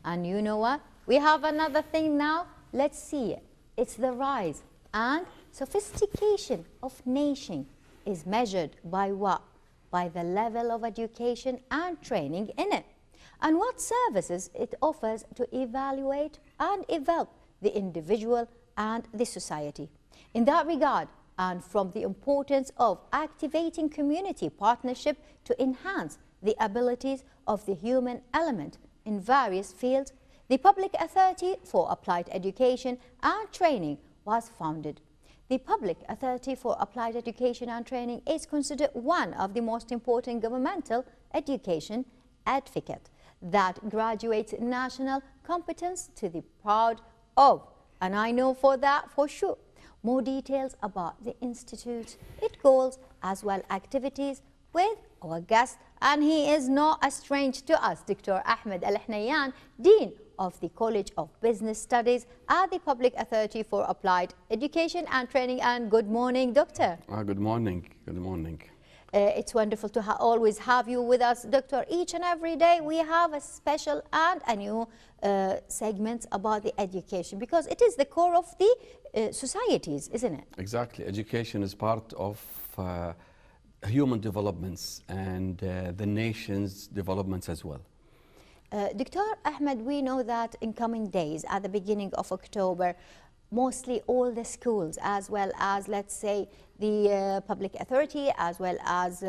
And you know what? We have another thing now. Let's see it. It's the rise and sophistication of nation is measured by what? By the level of education and training in it, and what services it offers to evaluate and evolve the individual and the society. In that regard, and from the importance of activating community partnership to enhance the abilities of the human element in various fields, the Public Authority for Applied Education and Training was founded. The Public Authority for Applied Education and Training is considered one of the most important governmental education advocate that graduates national competence to the proud of. And I know for that for sure. More details about the Institute, its goals, as well activities with our guest, and he is not a stranger to us, Dr. Ahmed Al-Hunaiyyan, Dean of the College of Business Studies at the Public Authority for Applied Education and Training. And good morning, Doctor. Good morning. Good morning. It's wonderful to always have you with us, Doctor. Each and every day we have a special and a new segment about the education, because it is the core of the societies, isn't it? Exactly. Education is part of human developments and the nation's developments as well. Dr. Ahmed, we know that in coming days, at the beginning of October, mostly all the schools, as well as, let's say, the public authority, as well as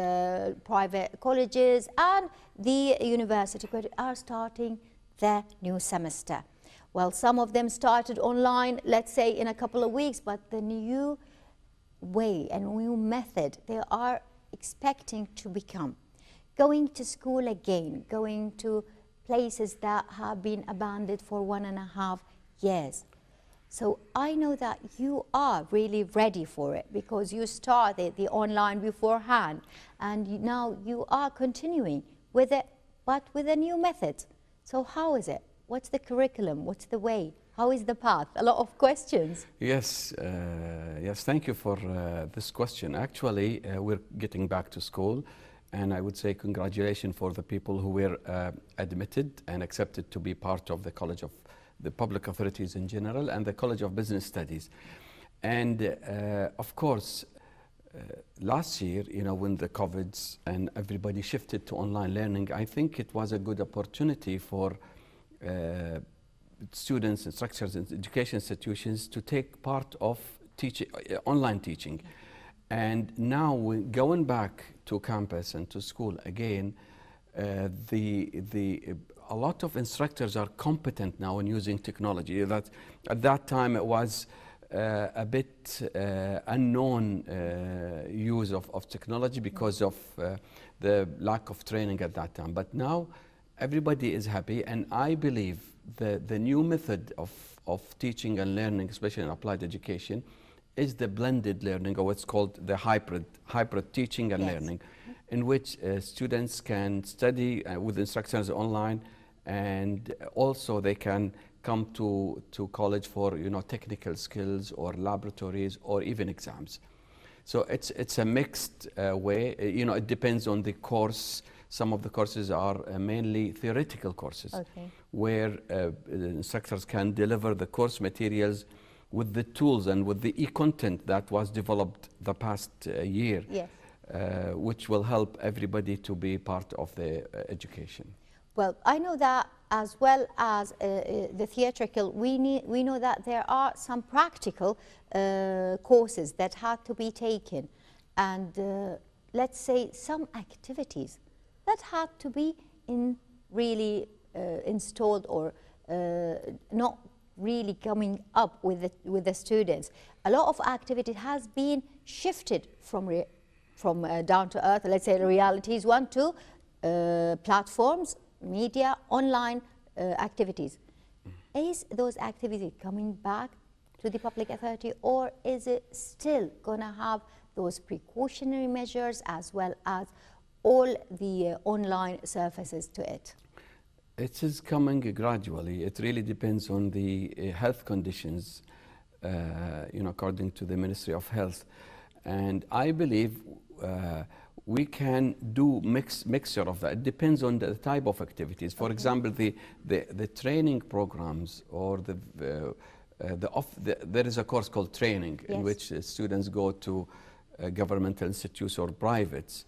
private colleges and the university are starting their new semester. Well, some of them started online, let's say, in a couple of weeks, but the new way and new method they are expecting to become going to school again, going to places that have been abandoned for 1.5 years. So I know that you are really ready for it, because you started the online beforehand, and now you are continuing with it, but with a new method. So how is it? What's the curriculum? What's the way? How is the path? A lot of questions. Yes, yes. Thank you for this question. Actually, we're getting back to school, and I would say congratulations for the people who were admitted and accepted to be part of the College of the Public Authorities in general and the College of Business Studies. And of course, last year, you know, when the COVIDs and everybody shifted to online learning, I think it was a good opportunity for students, instructors, and education institutions to take part of online teaching. And now we're going back to campus and to school again. A lot of instructors are competent now in using technology. That at that time it was a bit unknown use of technology because of the lack of training at that time. But now everybody is happy, and I believe the new method of teaching and learning, especially in applied education, is the blended learning, or what's called the hybrid teaching and learning, in which students can study with instructors online, and also they can come to college for, you know, technical skills or laboratories or even exams. So it's a mixed way. You know, it depends on the course. Some of the courses are mainly theoretical courses, where instructors can deliver the course materials with the tools and with the e-content that was developed the past year, which will help everybody to be part of the education. Well, I know that as well as the theatrical, we know that there are some practical courses that had to be taken, and let's say some activities that had to be really installed or not really coming up with the students. A lot of activity has been shifted from down to earth, let's say realities one to platforms, media, online activities. Is those activities coming back to the public authority, or is it still gonna have those precautionary measures as well as all the online services to it? It is coming gradually. It really depends on the health conditions, you know, according to the Ministry of Health. And I believe we can do mixture of that. It depends on the type of activities. For example, the training programs or there is a course called training in which students go to governmental institutes or privates.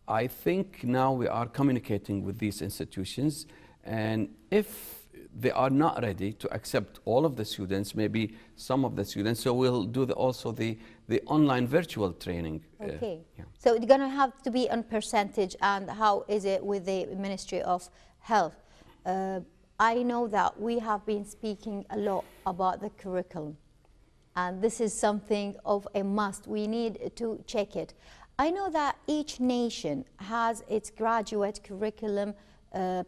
I think now we are communicating with these institutions, and if they are not ready to accept all of the students, maybe some of the students, so we'll do also the online virtual training. Okay, so it's going to have to be on percentage. And how is it with the Ministry of Health? I know that we have been speaking a lot about the curriculum, and this is something of a must. We need to check it. I know that each nation has its graduate curriculum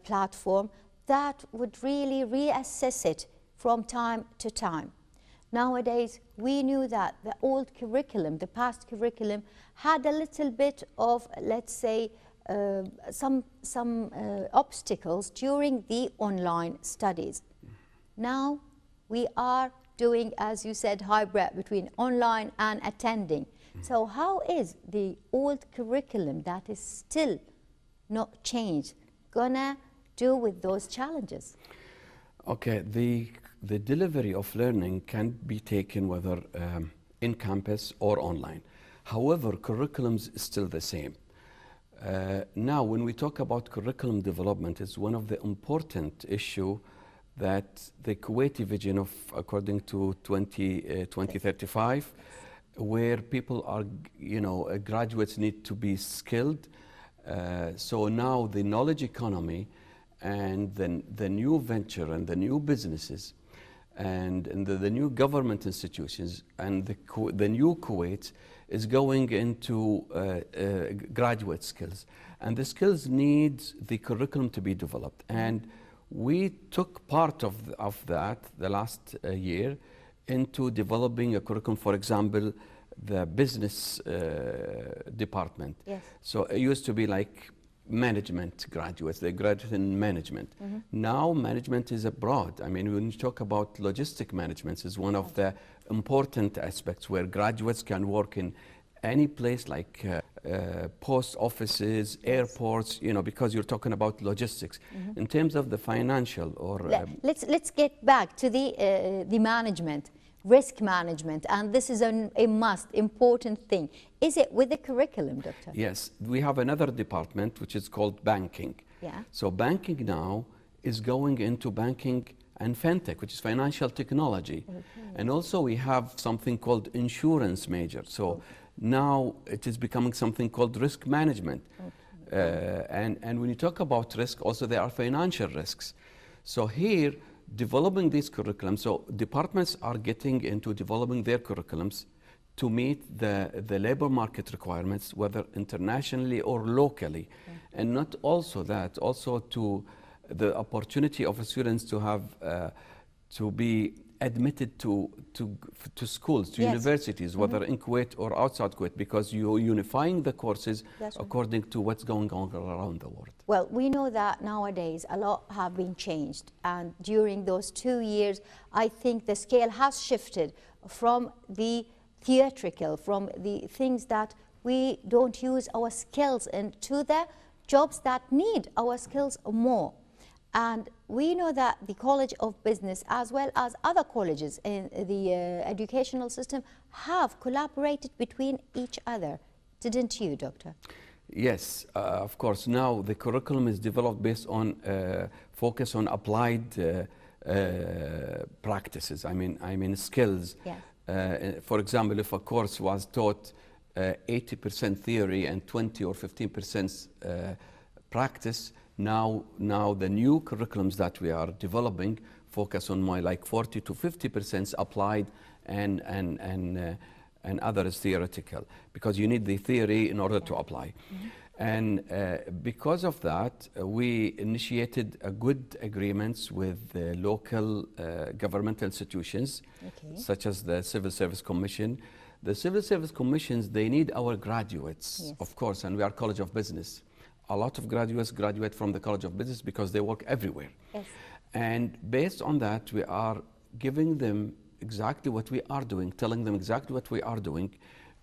platform that would really reassess it from time to time. Nowadays, we knew that the old curriculum, the past curriculum, had a little bit of, let's say, some obstacles during the online studies. Now, we are doing, as you said, hybrid between online and attending. So how is the old curriculum that is still not changed gonna do with those challenges? Okay, the delivery of learning can be taken whether in campus or online. However, curriculums is still the same. Now, when we talk about curriculum development, it's one of the important issue that the Kuwaiti Vision of, according to 2035, where people are, graduates need to be skilled. So now the knowledge economy and then the new venture and the new businesses and the new government institutions and the new Kuwait is going into graduate skills. And the skills needs the curriculum to be developed. And we took part of that the last year into developing a curriculum, for example, the business department. Yes. So it used to be like management graduates, they graduate in management. Now management is abroad. I mean, when you talk about logistic management, is one of the important aspects where graduates can work in any place like post offices, airports, because you're talking about logistics. In terms of the financial or... Let's get back to the management. Risk management, and this is a must, important thing. Is it with the curriculum, Doctor? Yes, we have another department which is called banking. Yeah. So banking now is going into banking and fintech, which is financial technology. Okay. And also we have something called insurance major. So now it is becoming something called risk management. Okay. And when you talk about risk, also there are financial risks. So here, developing these curriculums, so departments are getting into developing their curriculums to meet the labor market requirements, whether internationally or locally. And not also that, also to the opportunity of students to have, to be admitted to schools, to universities, whether in Kuwait or outside Kuwait, because you're unifying the courses according to what's going on around the world. Well, we know that nowadays a lot have been changed, and during those 2 years, I think the scale has shifted from the theatrical, from the things that we don't use our skills in, to the jobs that need our skills more. And we know that the College of Business, as well as other colleges in the educational system, have collaborated between each other. Didn't you, Doctor? Yes, of course. Now the curriculum is developed based on focus on applied practices. I mean skills. Yes. For example, if a course was taught 80% theory and 20 or 15% practice, now the new curriculums that we are developing focus on more like 40 to 50% applied and others theoretical, because you need the theory in order to apply. And because of that, we initiated a good agreements with the local governmental institutions, such as the Civil Service Commission. The Civil Service Commissions, they need our graduates, of course, and we are College of Business. A lot of graduates graduate from the College of Business because they work everywhere. Yes. And based on that, we are giving them exactly what we are doing, telling them exactly what we are doing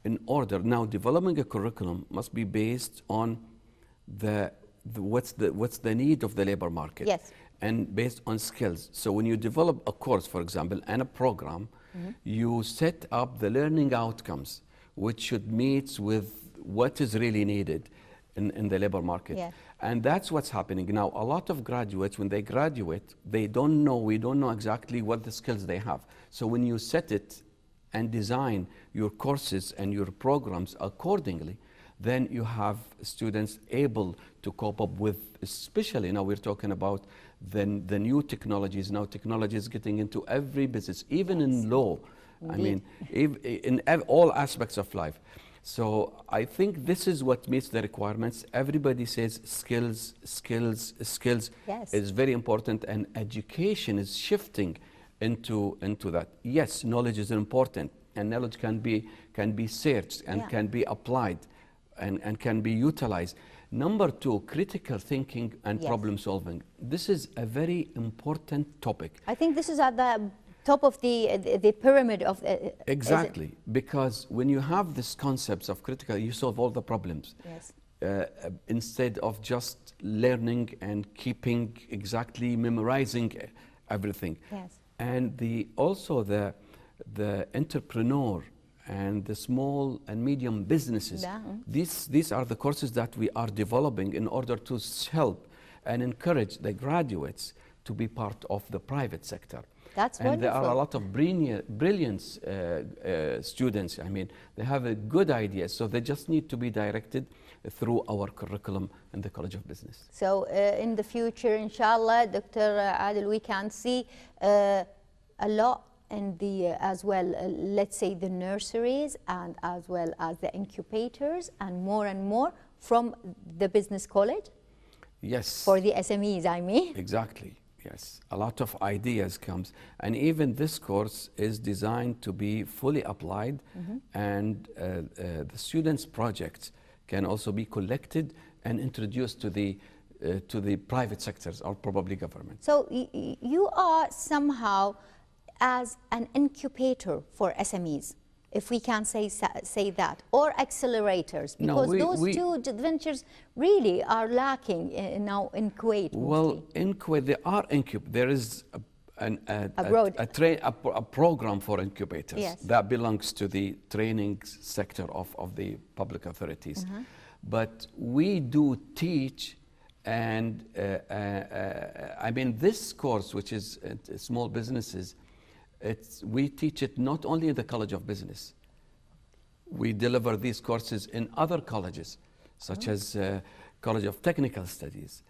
in order, now developing a curriculum must be based on what's the need of the labor market. Yes. And based on skills. So when you develop a course, for example, and a program, you set up the learning outcomes, which should meet with what is really needed in the labor market. Yeah. And that's what's happening now. A lot of graduates, when they graduate, we don't know exactly what the skills they have. So when you set it and design your courses and your programs accordingly, then you have students able to cope up with, especially now we're talking about the new technologies. Now technology is getting into every business, even in law. Indeed. I mean, in all aspects of life. So I think this is what meets the requirements. Everybody says skills, skills, skills. Yes. Is very important, and education is shifting into that. Yes, knowledge is important, and knowledge can be searched and can be applied and can be utilized. Number two, critical thinking and problem solving. This is a very important topic. I think this is at the top of the pyramid of exactly, because when you have these concepts of critical, you solve all the problems. Yes. Instead of just learning and keeping exactly memorizing everything. Yes. And also the entrepreneur and the small and medium businesses. These are the courses that we are developing in order to help and encourage the graduates to be part of the private sector. That's and wonderful. There are a lot of brilliant students. I mean, they have a good idea, so they just need to be directed through our curriculum in the College of Business. So in the future, inshallah, Dr. Adil, we can see a lot in the as well, let's say the nurseries and as well as the incubators and more from the business college? Yes. For the SMEs, I mean. Exactly, yes. A lot of ideas comes, and even this course is designed to be fully applied, and the students' projects can also be collected and introduced to the private sectors or probably government. So you are somehow as an incubator for SMEs, if we can say that, or accelerators, because those two ventures really are lacking now in Kuwait. Well, in Kuwait there are there is a program for incubators. Yes. That belongs to the training sector of the public authorities. But we do teach, and I mean, this course, which is small businesses, we teach it not only in the College of Business. We deliver these courses in other colleges, such as College of Technical Studies.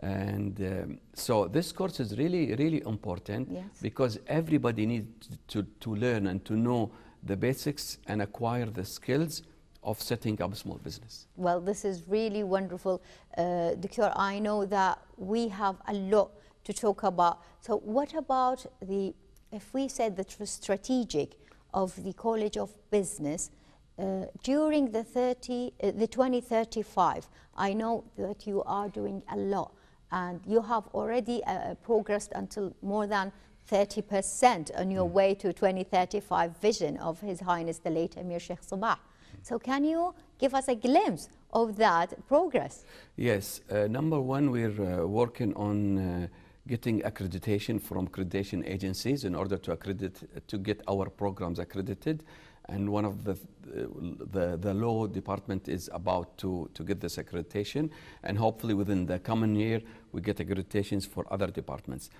And so this course is really, really important, because everybody needs to learn and to know the basics and acquire the skills of setting up a small business. Well, this is really wonderful. Doctor, I know that we have a lot to talk about. So what about if we said the strategic of the College of Business during the 2035, I know that you are doing a lot, and you have already progressed until more than 30% on your way to 2035 vision of His Highness the late Emir Sheikh Sabah. So can you give us a glimpse of that progress? Yes, number one, we're working on getting accreditation from accreditation agencies in order to get our programs accredited, and one of the law department is about to get this accreditation, and hopefully within the coming year we get accreditations for other departments.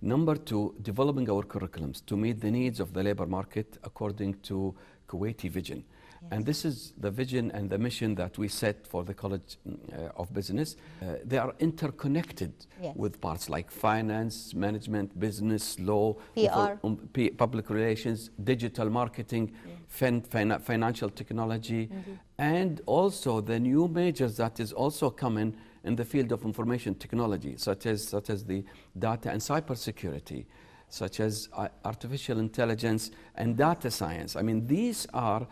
Number two, developing our curriculums to meet the needs of the labor market according to Kuwaiti Vision. Yes. And this is the vision and the mission that we set for the College of Business. They are interconnected with parts like finance, management, business, law, PR, public relations, digital marketing, financial technology, and also the new majors that is also coming in the field of information technology, such as the data and cybersecurity, such as artificial intelligence and data science. I mean, these are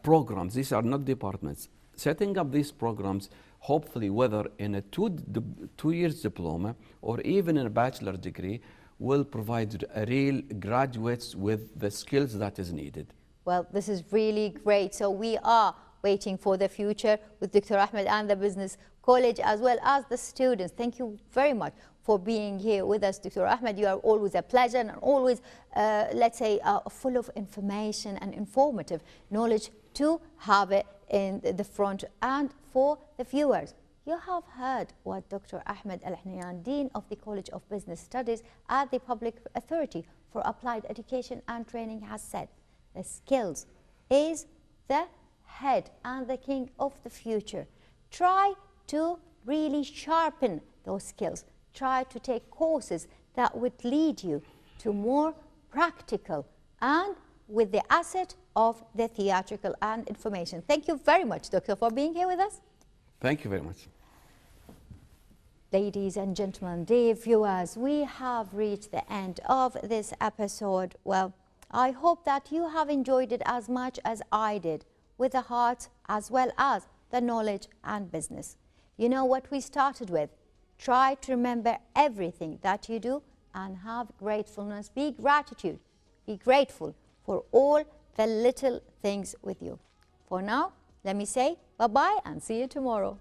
programs, these are not departments. Setting up these programs, hopefully whether in a two years diploma or even in a bachelor degree, will provide real graduates with the skills that is needed. Well, this is really great. So we are waiting for the future with Dr. Ahmed and the Business College as well as the students. Thank you very much for being here with us, Dr. Ahmed. You are always a pleasure and always, let's say, full of information and informative knowledge to have it in the front. And for the viewers, you have heard what Dr. Ahmed Al-Hunaiyyan, Dean of the College of Business Studies at the Public Authority for Applied Education and Training has said. The skills is the head and the king of the future. Try to really sharpen those skills. Try to take courses that would lead you to more practical and with the asset of the theatrical and information. Thank you very much, Doctor, for being here with us. Thank you very much. Ladies and gentlemen, dear viewers, we have reached the end of this episode. Well, I hope that you have enjoyed it as much as I did, with the heart as well as the knowledge and business. You know what we started with? Try to remember everything that you do and have gratefulness. Be grateful for all the little things with you. For now, let me say bye-bye and see you tomorrow.